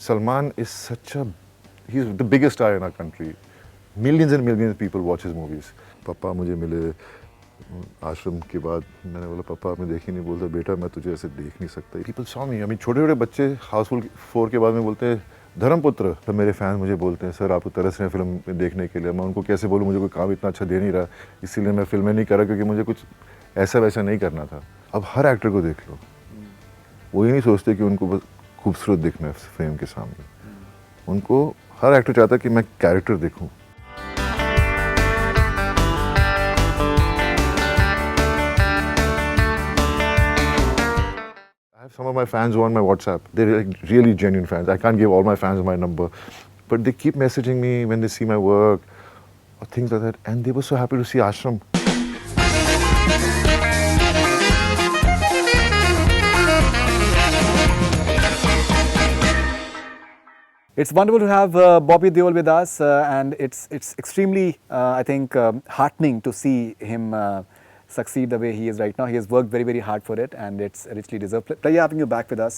Salman is he's the biggest star in our country. Millions and millions of people watch his movies. पापा मुझे मिले आश्रम के बाद, मैंने बोला पापा आपने देखी नहीं, बोलता बेटा मैं तुझे ऐसे देख नहीं सकता. People saw me. I mean छोटे छोटे बच्चे हाउसफुल 4 के बाद में बोलते हैं धर्मपुत्र. तो मेरे फैन मुझे बोलते हैं सर आप तो तरस रहे हैं फिल्म में देखने के लिए. मैं उनको कैसे बोलूँ, मुझे कोई काम इतना अच्छा दे नहीं रहा, इसीलिए मैं फिल्में नहीं कर रहा क्योंकि मुझे कुछ ऐसा वैसा नहीं करना था. अब हर एक्टर को देख लो, वो ये नहीं सोचते कि उनको बस खूबसूरत दिखना है फ्रेम के सामने. उनको हर एक्टर चाहता है कि मैं कैरेक्टर देखूं. I have some of my fans who are on my WhatsApp. They're like really genuine fans. I can't give all my fans my number, but they keep messaging me when they see my work or things like that, and they were so happy to see Ashram. It's wonderful to have Bobby Deol with us, and it's extremely, I think, heartening to see him succeed the way he is right now. He has worked very, very hard for it, and it's richly deserved. Pleasure having you back with us,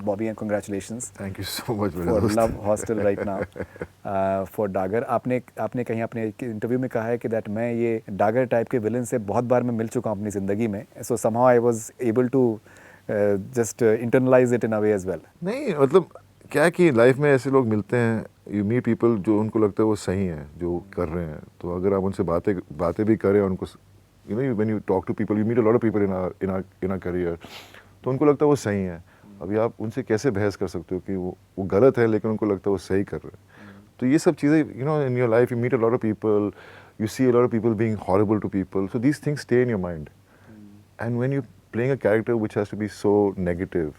Bobby, and congratulations. Thank you so much for Love Hostel right now for Dagar. आपने कहीं अपने interview में कहा है कि that मैं ये Dagar type के विलन से बहुत बार मैं मिल चुका हूँ अपनी ज़िंदगी में. So somehow I was able to just internalize it in a way as well. नहीं मतलब क्या कि लाइफ में ऐसे लोग मिलते हैं, यू मीट पीपल जो उनको लगता है वो सही हैं जो कर रहे हैं. तो अगर आप उनसे बातें भी करें, उनको you know when you talk to people, you meet a lot of people in our career, तो उनको लगता है वो सही हैं. अभी आप उनसे कैसे बहस कर सकते हो कि वो गलत है लेकिन उनको लगता है वो सही कर रहे हैं. तो ये सब चीज़ें you know in your life you meet a lot of people, you see a lot of people being horrible to people, so these things stay in your mind. And when you playing a character which has to be so negative,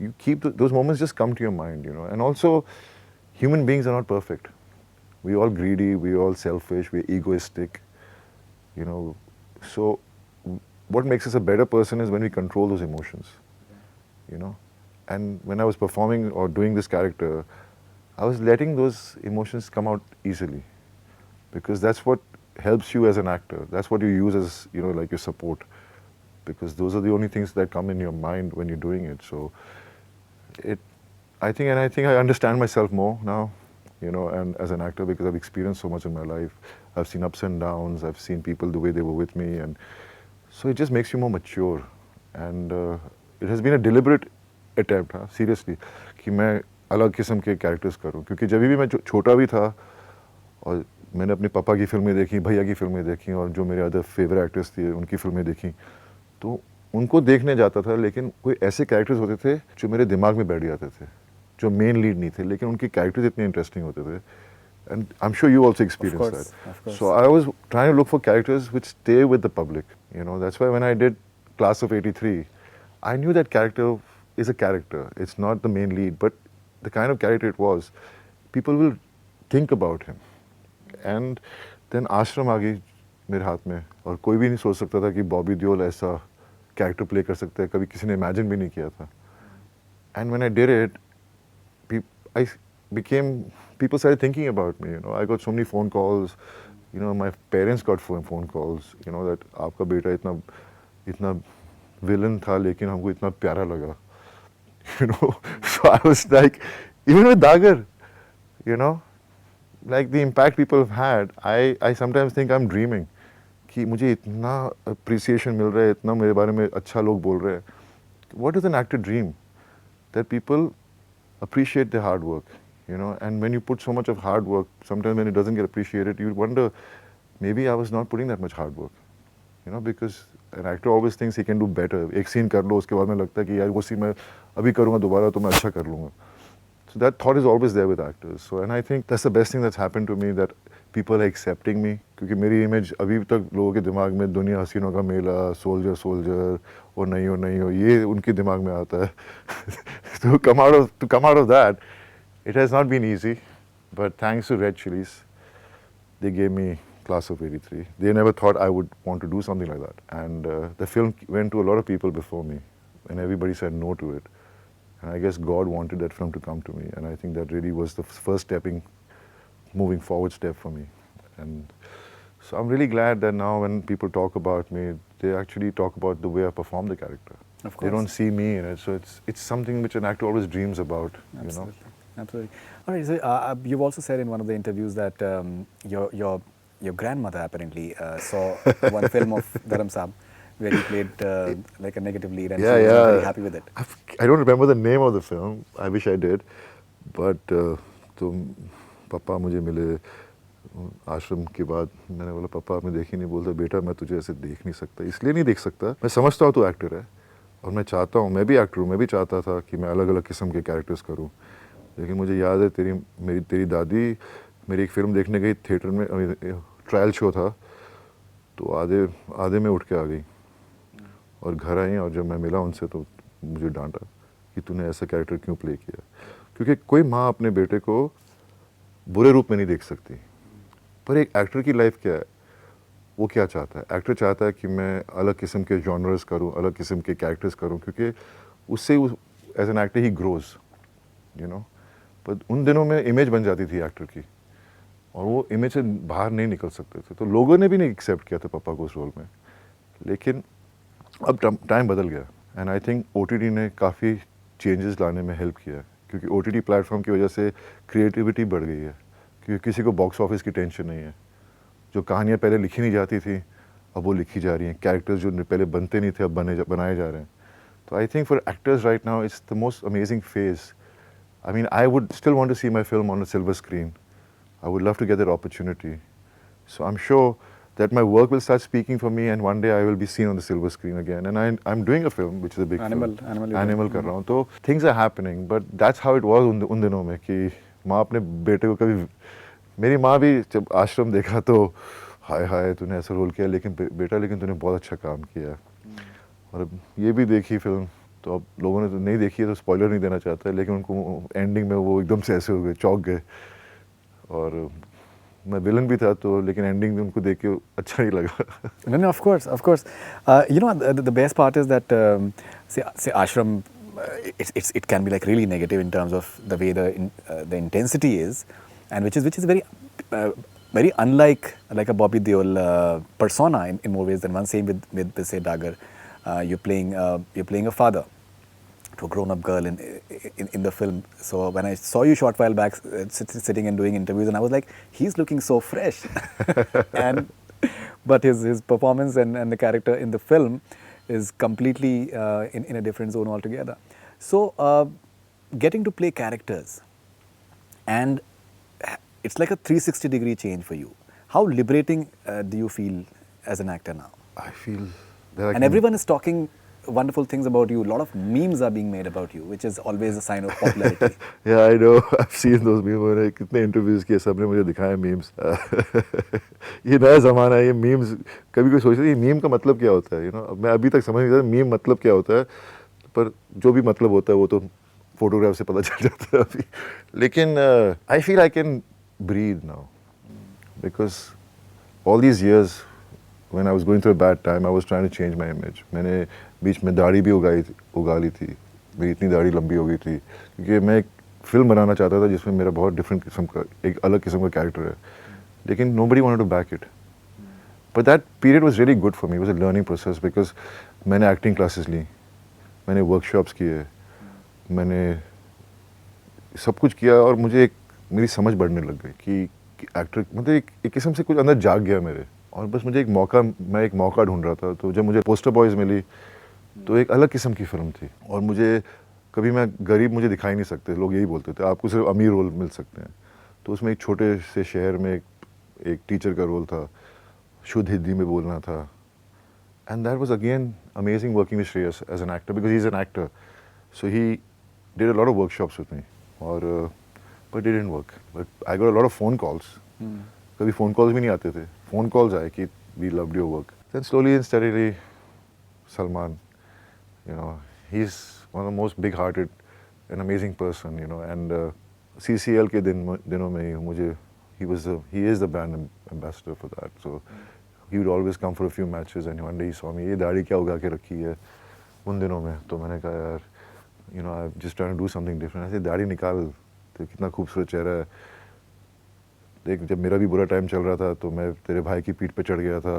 you keep those moments just come to your mind, you know. And also, human beings are not perfect. We're all greedy, we're all selfish, we're egoistic, you know. So, what makes us a better person is when we control those emotions, you know. And when I was performing or doing this character, I was letting those emotions come out easily, because that's what helps you as an actor. That's what you use as, you know, like your support, because those are the only things that come in your mind when you're doing it. So, I think I understand myself more now, you know, and as an actor, because I've experienced so much in my life. I've seen ups and downs. I've seen people the way they were with me, and so it just makes you more mature. And it has been a deliberate attempt, seriously, कि मैं अलग किस्म के characters करूं. क्योंकि जब भी मैं छोटा भी था और मैंने अपने पापा की फिल्में देखी, भैया की फिल्में देखी, और जो मेरे अदर फेवरेट एक्टर्स थे उनकी फिल्में देखी, तो उनको देखने जाता था. लेकिन कोई ऐसे कैरेक्टर्स होते थे जो मेरे दिमाग में बैठ जाते थे, जो मेन लीड नहीं थे, लेकिन उनके कैरेक्टर्स इतने इंटरेस्टिंग होते थे. And I am sure you also experience that. So I was trying to look for characters which stay with the public, you know. That's why when I did class of 83, I knew that character is a character. It's not the main lead, but the kind of character it was, people will think about him. And then Aashram आ गई मेरे हाथ में, और कोई भी नहीं सोच सकता था कि बॉबी देओल ऐसा कैरेक्टर प्ले कर सकते हैं. कभी किसी ने इमेजिन भी नहीं किया था. And when I did it, I became, people started thinking about me, you know. I got so many phone calls, you know. My parents got phone calls, you know, that आपका बेटा इतना villain था लेकिन हमको इतना प्यारा लगा, you know. So I was like, even with Dagar, you know, like the impact people have had, I sometimes think I'm dreaming कि मुझे इतना appreciation मिल रहा है, इतना मेरे बारे में अच्छा लोग बोल रहे हैं. What does an actor dream? That people appreciate their hard work, you know. And when you put so much of hard work, sometimes when it doesn't get appreciated, you wonder, maybe I was not putting that much hard work, you know, because an actor always thinks he can do better. एक scene कर लो, उसके बाद में लगता है कि यार वो scene मैं अभी करूँगा दोबारा तो मैं अच्छा कर लूँगा. So that thought is always there with actors. So, and I think that's the best thing that's happened to me, that people are accepting me. क्योंकि मेरी image अभी तक लोगों के दिमाग में दुनिया हसीनों का मेला, soldier, और नहीं हो, ये उनके दिमाग में आता है. To come out of that, it has not been easy, but thanks to Red Chillies, they gave me Class of 83. They never thought I would want to do something like that. And the film went to a lot of people before me, and everybody said no to it. And I guess God wanted that film to come to me, and I think that really was the first moving forward step for me. And so I'm really glad that now when people talk about me, they actually talk about the way I perform the character. Of They don't course. see me in it. So it's something which an actor always dreams about, you know. Absolutely. Absolutely. All right. So you've also said in one of the interviews that your grandmother apparently saw one film of Dharam Saab where he played like a negative lead, and she Yeah, was not very yeah. happy with it. I don't remember the name of the film. I wish I did. But तो पापा मुझे मिले आश्रम के बाद मैंने बोला पापा आपने देखी नहीं बोलता बेटा मैं तुझे ऐसे देख नहीं सकता इसलिए नहीं देख सकता मैं समझता हूँ तू एक्टर है और मैं चाहता हूँ मैं भी एक्टर हूँ मैं भी चाहता था कि मैं अलग अलग किस्म के कैरेक्टर्स करूँ लेकिन मुझे याद है तेरी दादी मेरी एक फिल्म देखने गई थिएटर में ट्रायल शो था तो आधे आधे में उठ के आ गई और घर आई और जब मैं मिला उनसे तो मुझे डांटा कि तूने ऐसा कैरेक्टर क्यों प्ले किया क्योंकि कोई माँ अपने बेटे को बुरे रूप में नहीं देख सकती पर एक एक्टर की लाइफ क्या है वो क्या चाहता है एक्टर चाहता है कि मैं अलग किस्म के जॉनर्स करूं अलग किस्म के कैरेक्टर्स करूं क्योंकि उससे as an actor he grows you know पर उन दिनों में इमेज बन जाती थी एक्टर की और वो इमेज से बाहर नहीं निकल सकते थे तो लोगों ने भी नहीं एक्सेप्ट किया था पापा को उस रोल में लेकिन अब टाइम बदल गया एंड आई थिंक OTT ने काफ़ी चेंजेस लाने में हेल्प किया क्योंकि OTT प्लेटफॉर्म की वजह से क्रिएटिविटी बढ़ गई है क्योंकि किसी को बॉक्स ऑफिस की टेंशन नहीं है जो कहानियाँ पहले लिखी नहीं जाती थी अब वो लिखी जा रही हैं कैरेक्टर्स जो पहले बनते नहीं थे अब बनाए जा रहे हैं तो I think for actors right now it's the most amazing phase I mean I would still want to see my film on a silver screen I would love to get that opportunity so I am sure that my work will start speaking for me and one day I will be seen on the silver screen again and I'm doing a film which is a big Animal, film Animal. Animal कर रहा हूँ तो things are happening but that's how it was उन दिनों में कि माँ अपने बेटे को कभी मेरी माँ भी जब आश्रम देखा तो हाय हाय तूने ऐसा रोल किया लेकिन बेटा लेकिन तूने बहुत अच्छा काम किया और अब ये भी देखी फिल्म तो अब लोगों ने तो नहीं देखी है तो स्पॉइलर नहीं देना चाहता लेकिन उनको एंडिंग में वो एकदम से ऐसे हो गए चौंक गए और मैं विलन भी था तो लेकिन एंडिंग में उनको देख के अच्छा नहीं लगा No, of course, of course. You know, the best part is that say Ashram, it can be like really negative in terms of the way the intensity is, and which is very unlike like a Bobby Deol persona in more ways than one. Same with say Dagar, you're playing a father to a grown-up girl in the film. So when I saw you short while back sitting and doing interviews, and I was like, he's looking so fresh, and but his performance and the character in the film is completely in a different zone altogether. So getting to play characters, and it's like a 360-degree change for you. How liberating do you feel as an actor now? I feel that I And everyone is talking wonderful things about you. A lot of memes are being made about you, which is always a sign of popularity. Yeah, I know. I've seen those memes. मैंने कितने interviews किए सबने मुझे दिखाए memes ये नया ज़माना है ये मीम्स कभी कोई सोचता है ये मीम का मतलब क्या होता है यू नो मैं अभी तक समझ नहीं सकता मीम मतलब क्या होता है पर जो भी मतलब होता है वो तो फोटोग्राफ से पता चल जाता है अभी लेकिन I feel I can breathe now because all these years when I was going through a bad time I was trying to change my image मैंने बीच में दाढ़ी भी उगा ली थी मेरी इतनी दाढ़ी लंबी हो गई थी क्योंकि मैं एक फिल्म बनाना चाहता था जिसमें मेरा बहुत डिफरेंट किस्म का एक अलग किस्म का कैरेक्टर है लेकिन nobody wanted to back it but that period was really good for me it was a learning process because मैंने एक्टिंग क्लासेस ली मैंने वर्कशॉप्स किए मैंने सब कुछ किया और मुझे एक मेरी समझ बढ़ने लग गई कि एक्टर मतलब एक किस्म से कुछ अंदर जाग गया मेरे और बस मुझे मैं एक मौका ढूंढ रहा था तो जब मुझे पोस्टर बॉयज़ मिली तो एक अलग किस्म की फिल्म थी और मुझे कभी मैं गरीब मुझे दिखाई नहीं सकते लोग यही बोलते थे आपको सिर्फ अमीर रोल मिल सकते हैं तो उसमें एक छोटे से शहर में एक टीचर का रोल था शुद्ध हिंदी में बोलना था and that was again amazing working with Shreyas as an actor because he is an actor so he did a lot of workshops with me और but it didn't work but I got a lot of phone calls कभी phone calls भी नहीं आते थे phone calls आए कि we loved your work then slowly and steadily Salman you know he's one of the most big hearted and amazing person you know and CCL के दिनों में मुझे he is the brand ambassador for that so he would always come for a few matches and one day he saw me ये दाढ़ी क्या उगा के रखी है उन दिनों में तो मैंने कहा यार you know I'm just trying to do something different ऐसे दाढ़ी निकाल तो कितना खूबसूरत चेहरा है देख जब मेरा भी बुरा टाइम चल रहा था तो मैं तेरे भाई की पीठ पे चढ़ गया था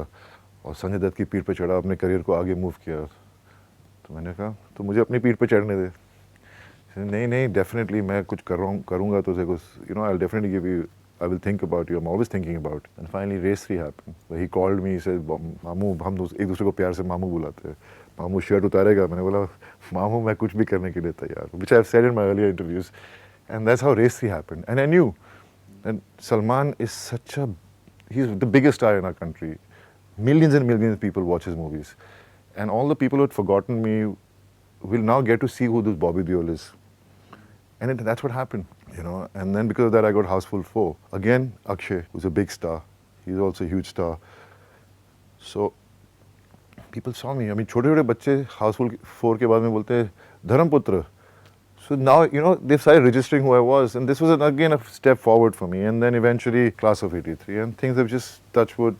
और संजय दत्त की पीठ पे चढ़ा अपने करियर को आगे मूव किया तो मैंने कहा तो मुझे अपनी पीठ पे चढ़ने दे. नहीं नहीं, डेफिनेटली मैं कुछ कर रहा हूँ, करूँगा तो कुछ, you know, I'll definitely give you, I will think about you, I'm always thinking about. And finally race 3 happened. He called me, he said, मामू, हम एक दूसरे को प्यार से मामू बुलाते हैं, मामू शर्ट उतारेगा? मैंने बोला मामू मैं कुछ भी करने के लिए तैयार हूँ, which I've said in my earlier interviews. And that's how race 3 happened. And I knew, and Salman is such a, he's the biggest star in our country. Millions and millions of people watch his movies. And all the people who had forgotten me will now get to see who this Bobby Deol is. And that's what happened, you know. And then because of that, I got Houseful 4. Again, Akshay, who's a big star. He's also a huge star. So, people saw me. I mean, छोटे-छोटे बच्चे Houseful 4 के बाद में बोलते हैं, धर्मपुत्र. So now, you know, they started registering who I was. And this was, again, a step forward for me. And then eventually, class of 83. And things have just, touch wood,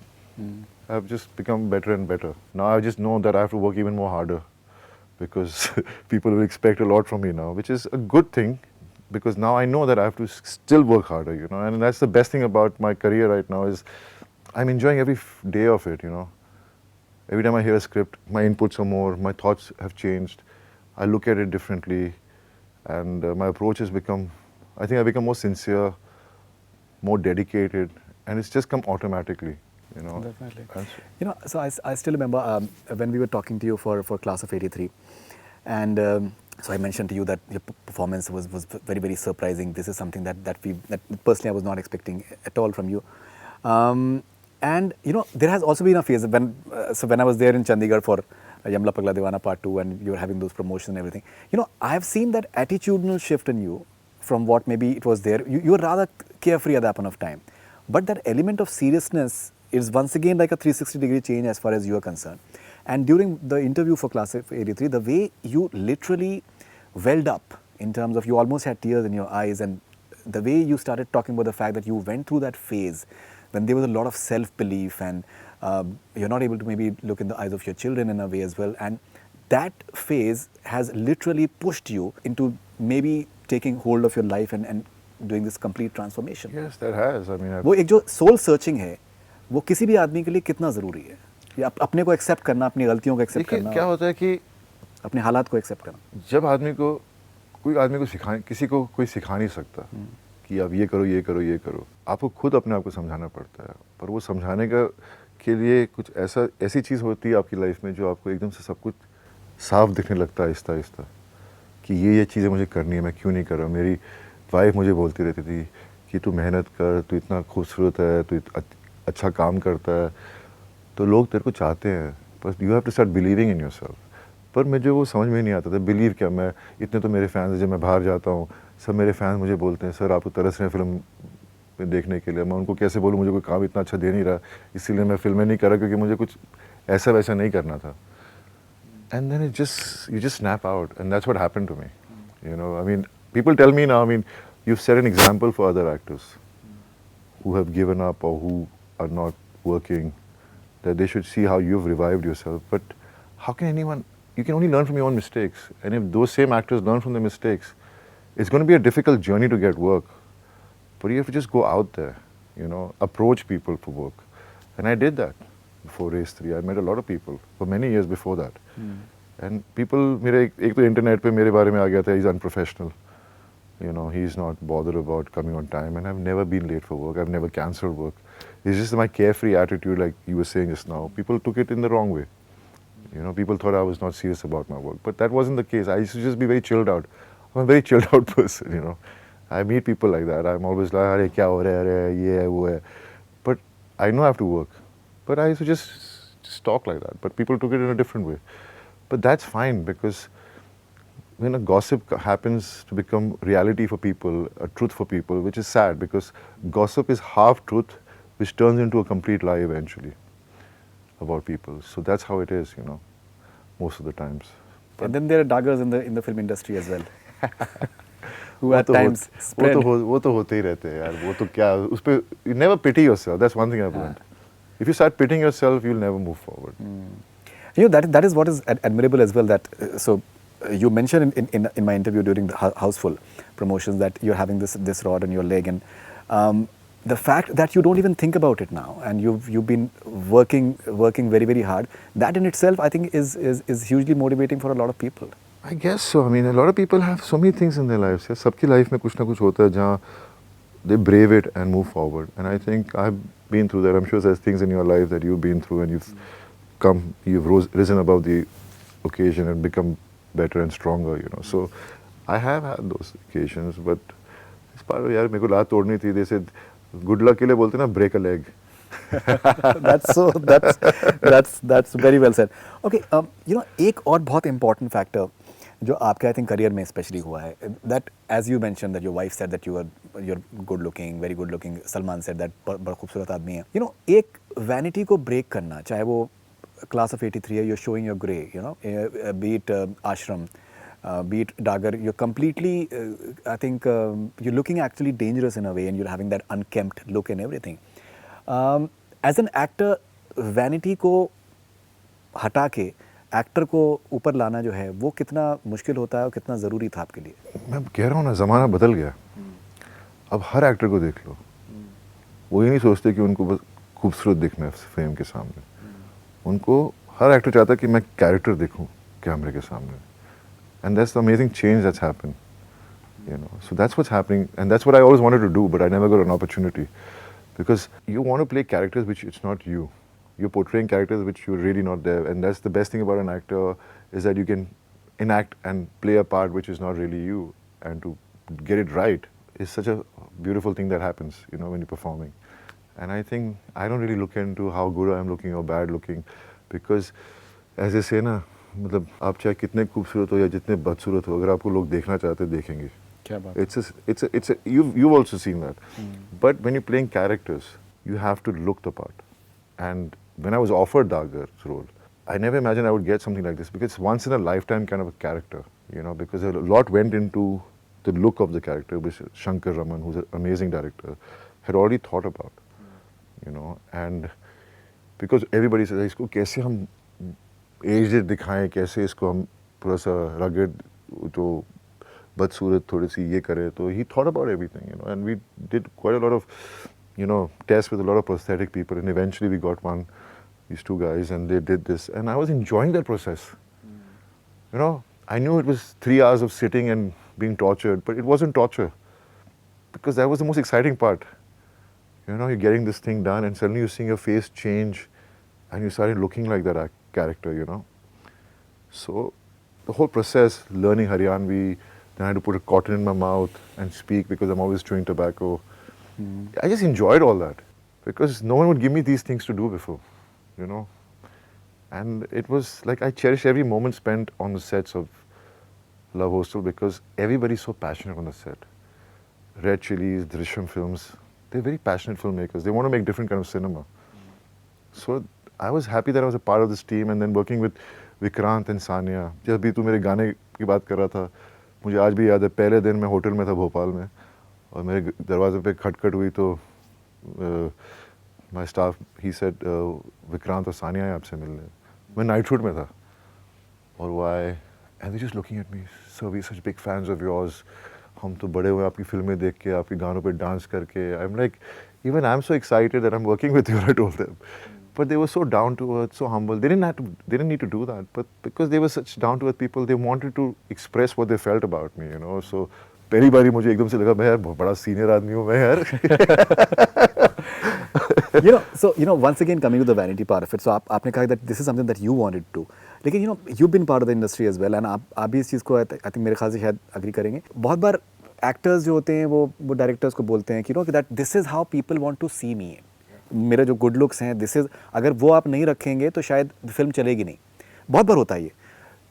have just become better and better. Now I just know that I have to work even more harder. Because people will expect a lot from me now, which is a good thing. Because now I know that I have to still work harder, you know, and that's the best thing about my career right now is I'm enjoying every day of it, you know. Every time I hear a script, my inputs are more, my thoughts have changed. I look at it differently, and my approach has become, I think I've become more sincere, more dedicated, and it's just come automatically, you know. Definitely. You know, so I still remember when we were talking to you for Class of 83, and so I mentioned to you that your performance was very, very surprising. This is something that personally I was not expecting at all from you. And you know, there has also been a phase when I was there in Chandigarh for Yamla Pagla Dewana Part 2, and you were having those promotions and everything. You know, I have seen that attitudinal shift in you from what maybe it was there. You were rather carefree at that point of time, but that element of seriousness is once again like a 360-degree change as far as you are concerned. And during the interview for Class of 83, the way you literally welled up in terms of you almost had tears in your eyes, and the way you started talking about the fact that you went through that phase when there was a lot of self-belief, and you're not able to maybe look in the eyes of your children in a way as well. And that phase has literally pushed you into maybe taking hold of your life and doing this complete transformation. Yes, that has. I mean, वो एक जो soul searching है, वो किसी भी आदमी के लिए कितना ज़रूरी है? या अपने को एक्सेप्ट करना, अपनी गलतियों को एक्सेप्ट करना, क्या होता है कि अपने हालात को एक्सेप्ट करना. जब कोई आदमी को किसी को कोई सिखा नहीं सकता कि आप ये करो, ये करो, ये करो. आपको खुद अपने आप को समझाना पड़ता है. पर वो समझाने के लिए कुछ ऐसी चीज़ होती है आपकी लाइफ में जो आपको एकदम से सब कुछ साफ दिखने लगता है आहिस्ता आहिस्ता कि ये चीज़ें मुझे करनी है, मैं क्यों नहीं कर रहा. मेरी वाइफ मुझे बोलती रहती थी कि तू मेहनत कर, तू इतना खूबसूरत है, तू अच्छा काम करता है, तो लोग तेरे को चाहते हैं, बस you have to start believing in yourself. पर मुझे वो समझ में नहीं आता था. बिलीव क्या, मैं इतने तो मेरे फैंस हैं, जब मैं बाहर जाता हूँ सब मेरे फैंस मुझे बोलते हैं सर आपको तरस रहे हैं फिल्म में देखने के लिए. मैं उनको कैसे बोलूँ, मुझे कोई काम इतना अच्छा दे नहीं रहा, इसीलिए मैं फिल्में नहीं कर रहा क्योंकि मुझे कुछ ऐसा वैसा नहीं करना था. And then you just snap out, and that's what happened to me. You know, I mean, people tell me now, I mean, you've set an example for other actors who have given up or who are not working, that they should see how you've revived yourself. But how can anyone, you can only learn from your own mistakes. And if those same actors learn from their mistakes, it's going to be a difficult journey to get work. But you have to just go out there, you know, approach people for work. And I did that before Race 3. I met a lot of people for many years before that. And people, एक तो internet पे मेरे बारे में आ गया था, he's unprofessional. You know, he's not bothered about coming on time, and I've never been late for work. I've never cancelled work. It's just my carefree attitude, like you were saying just now. People took it in the wrong way. You know, people thought I was not serious about my work, but that wasn't the case. I used to just be very chilled out. I'm a very chilled out person, you know. I meet people like that. I'm always like, "Arey, kya ho raha hai? Ye hai, wo hai." But I know I have to work. But I used to just talk like that. But people took it in a different way. But that's fine, because when a gossip happens to become reality for people, a truth for people, which is sad, because gossip is half truth, which turns into a complete lie eventually about people. So that's how it is, you know, most of the times. But and then there are daggers in the film industry as well, who at times spread. वो तो होते ही रहते हैं यार. वो तो क्या उस पे, you never pity yourself. That's one thing I've learned. If you start pitying yourself, you'll never move forward. You know, that is what is admirable as well. That you mentioned in my interview during the Houseful promotions that you're having this rod on your leg, and the fact that you don't even think about it now, and you've been working very very hard, that in itself I think is hugely motivating for a lot of people. I guess so. I mean, a lot of people have so many things in their lives. Yeah, सबकी life में कुछ ना कुछ होता है जहाँ they brave it and move forward. And I think I've been through that. I'm sure there's things in your life that you've been through and you've risen above the occasion and become better and stronger, you know. So I have had those occasions, but it's part of, यार मेरे को लात तोड़नी थी. They said, good luck के लिए बोलते ना, break a leg. that's very well said. Okay, you know, एक और बहुत important factor जो आपके I think career में especially हुआ है, that as you mentioned that your wife said that you're good looking, very good looking. Salman said that बड़ा खूबसूरत आदमी है. You know, एक vanity को break करना, चाहे वो class of 83 है, you're showing your grey, you know, be it Ashram, be it Dagar, you're completely, I think you're looking actually dangerous in a way, and you're having that unkempt look and everything. As an actor, vanity को हटा के actor को ऊपर लाना जो है वो कितना मुश्किल होता है और कितना ज़रूरी था आपके लिए? मैं कह रहा हूँ ना, ज़माना बदल गया. अब हर एक्टर को देख लो, वो ये नहीं सोचते कि उनको बस खूबसूरत दिखना है फ्रेम के सामने. उनको हर एक्टर चाहता है कि मैं कैरेक्टर देखूं कैमरे के सामने. And that's the amazing change that's happened, you know. So that's what's happening, and that's what I always wanted to do, but I never got an opportunity, because you want to play characters which it's not you. You're portraying characters which you're really not there, and that's the best thing about an actor, is that you can enact and play a part which is not really you, and to get it right is such a beautiful thing that happens, you know, when you're performing. And I think I don't really look into how good I am looking or bad looking, because as they say ना, मतलब आप चाहे कितने खूबसूरत हो या जितने बदसूरत हो, अगर आपको लोग देखना चाहते हैं देखेंगे. क्या बात? It's a you've also seen that. But when you're playing characters, you have to look the part. And when I was offered Dagar's role, I never imagined I would get something like this, because it's once in a lifetime kind of a character, you know, because a lot went into the look of the character, which Shankar Raman, who's an amazing director, had already thought about, you know. And because everybody says, इसको कैसे हम aged दिखाएं, कैसे इसको हम थोड़ा सा रगड़ तो बदसूरत थोड़ी सी ये करें, तो he thought about everything, you know. And we did quite a lot of, you know, tests with a lot of prosthetic people, and eventually we got these two guys, and they did this, and I was enjoying that process. You know, I knew it was 3 hours of sitting and being tortured, but it wasn't torture, because that was the most exciting part. You know, you're getting this thing done, and suddenly you're seeing your face change, and you started looking like that character, you know. So the whole process, learning Haryanvi, then I had to put a cotton in my mouth and speak because I'm always chewing tobacco. I just enjoyed all that, because no one would give me these things to do before, you know. And it was like I cherish every moment spent on the sets of Love Hostel, because everybody's so passionate on the set. Red Chilies, Drishyam Films, they're very passionate filmmakers. They want to make different kind of cinema. So I was happy that I was a part of this team, and then working with Vikrant and Sania. जब भी तू मेरे गाने की बात कर रहा था, मुझे आज भी याद है, पहले दिन मैं होटल में था भोपाल में, और मेरे दरवाजे पे खटखट हुई तो my staff, he said, Vikrant और सानिया है आपसे मिलने. मैं नाइट शूट में था, और वो आए, and they're just looking at me, sir, we're such big fans of yours. हम तो बड़े हुए आपकी फिल्में देख के, आपके गानों पे डांस करके. I'm like, even I'm so excited that I'm working with you, I told them. But they were so down to earth, so humble. They didn't need to do that, but because they were such down to earth people, they wanted to express what they felt about me, you know. So पहली बारी मुझे एकदम से लगा मैं यार बहुत बड़ा सीनियर आदमी हूँ मैं यार. You know, once again coming to the vanity part of it, so आपने कहा that this is something that you wanted to do. लेकिन you know, you've been part of the industry as well, and आप भी इस चीज़ को I think मेरे ख्याल से शायद agree करेंगे. बहुत बार actors जो होते हैं वो directors को बोलते हैं कि you know that this is how people want to see me. मेरे जो good looks हैं, this is, अगर वो आप नहीं रखेंगे तो शायद फिल्म चलेगी नहीं. बहुत बार होता है ये.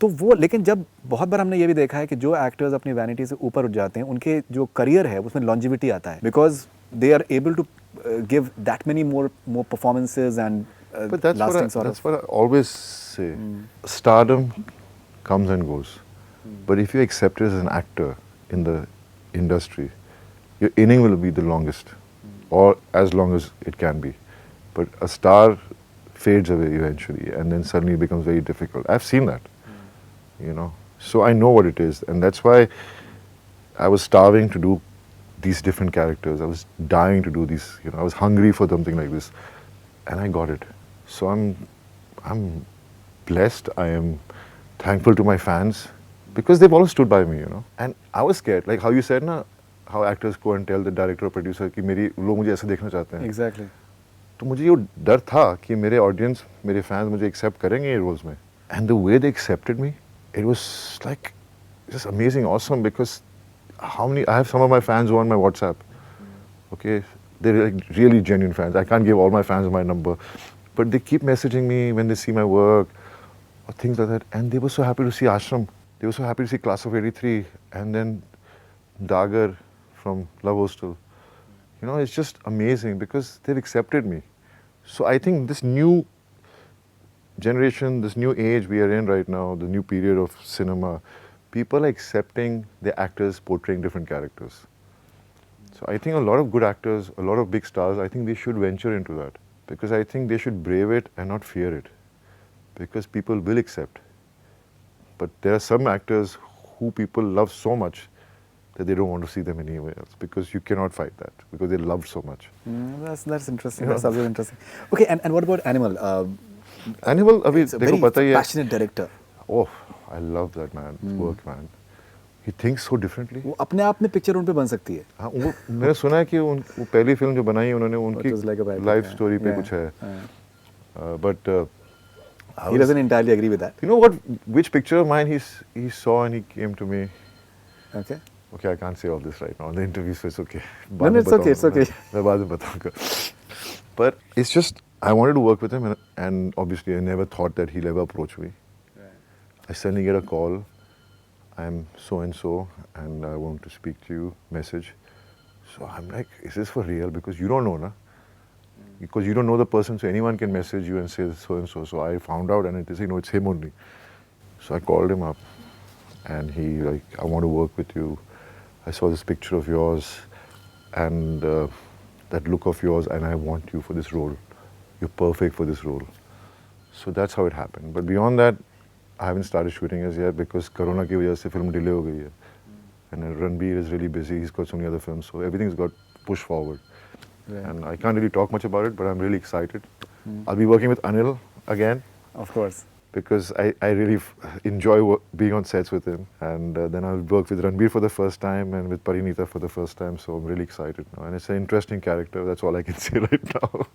तो वो, लेकिन जब बहुत बार हमने ये भी देखा है कि जो एक्टर्स अपनी वैनिटी से ऊपर उठ जाते हैं, उनके जो करियर है उसमें लॉन्जिविटी आता है, because they are able to give that many more performances and lasting sort of. That's what I always say. Stardom comes and goes, but if you accept it as an actor in the industry, your inning will be the longest, or as long as it can be. But a star fades away eventually, and then suddenly it becomes very difficult. I've seen that. You know, so I know what it is, and that's why I was starving to do these different characters. I was dying to do these, you know, I was hungry for something like this, and I got it. So I'm blessed. I am thankful to my fans because they've always stood by me, you know. And I was scared, like how you said, na, how actors go and tell the director or producer कि मेरी लोग मुझे ऐसे देखना चाहते हैं. Exactly. तो मुझे ये डर था कि मेरे ऑडियंस, मेरे फैंस मुझे एक्सेप्ट करेंगे ये रोल्स में. And the way they accepted me, it was like just amazing, awesome, because how many, I have some of my fans who are on my WhatsApp, okay, they're like really genuine fans. I can't give all my fans my number, but they keep messaging me when they see my work or things like that, and they were so happy to see Ashram, they were so happy to see Class of 83, and then Dagar from Love Hostel, you know, it's just amazing because they've accepted me. So I think this new generation, this new age we are in right now, the new period of cinema, people are accepting the actors portraying different characters. So I think a lot of good actors, a lot of big stars, I think they should venture into that. Because I think they should brave it and not fear it. Because people will accept. But there are some actors who people love so much that they don't want to see them anywhere else. Because you cannot fight that. Because they love so much. That's interesting. Yeah. That's also interesting. Okay, and what about Animal? Animal, abhi, It's a dekho, very pata hi hai. passionate director. Oh, I love that man's work, man. He thinks so differently. वो अपने आप में picture उन पे बन सकती है. हाँ, वो मैंने सुना है कि वो पहली फिल्म जो बनाई उन्होंने उनकी It was like a biopic, life yeah. Story पे Yeah, कुछ है. yeah. But He doesn't entirely agree with that. you know what? Which picture of mine he saw and he came to me. Okay. Okay, I can't say all this right now. The interview, so it's okay. No, बाद no, में it's okay, बताऊंगा it's okay. मैं बाद में बताऊंगा. But it's just I wanted to work with him, and obviously I never thought that he'll ever approach me. I suddenly get a call. I'm so and so, and I want to speak to you. Message. So I'm like, is this for real? Because you don't know, na? Because you don't know the person, so anyone can message you and say so and so. So I found out, and they say, no, it's him only. So I called him up, and he like, I want to work with you. I saw this picture of yours, and that look of yours, and I want you for this role. You're perfect for this role. So that's how it happened. But beyond that, I haven't started shooting as yet because Corona की वजह से film delay हो गई है. And Ranbir is really busy. He's got so many other films, so everything's got pushed forward. Right. And I can't really talk much about it, but I'm really excited. I'll be working with Anil again Of course. because I really enjoy being on sets with him. And then I'll work with Ranbir for the first time and with Parinita for the first time. So I'm really excited now. And it's an interesting character. That's all I can say right now.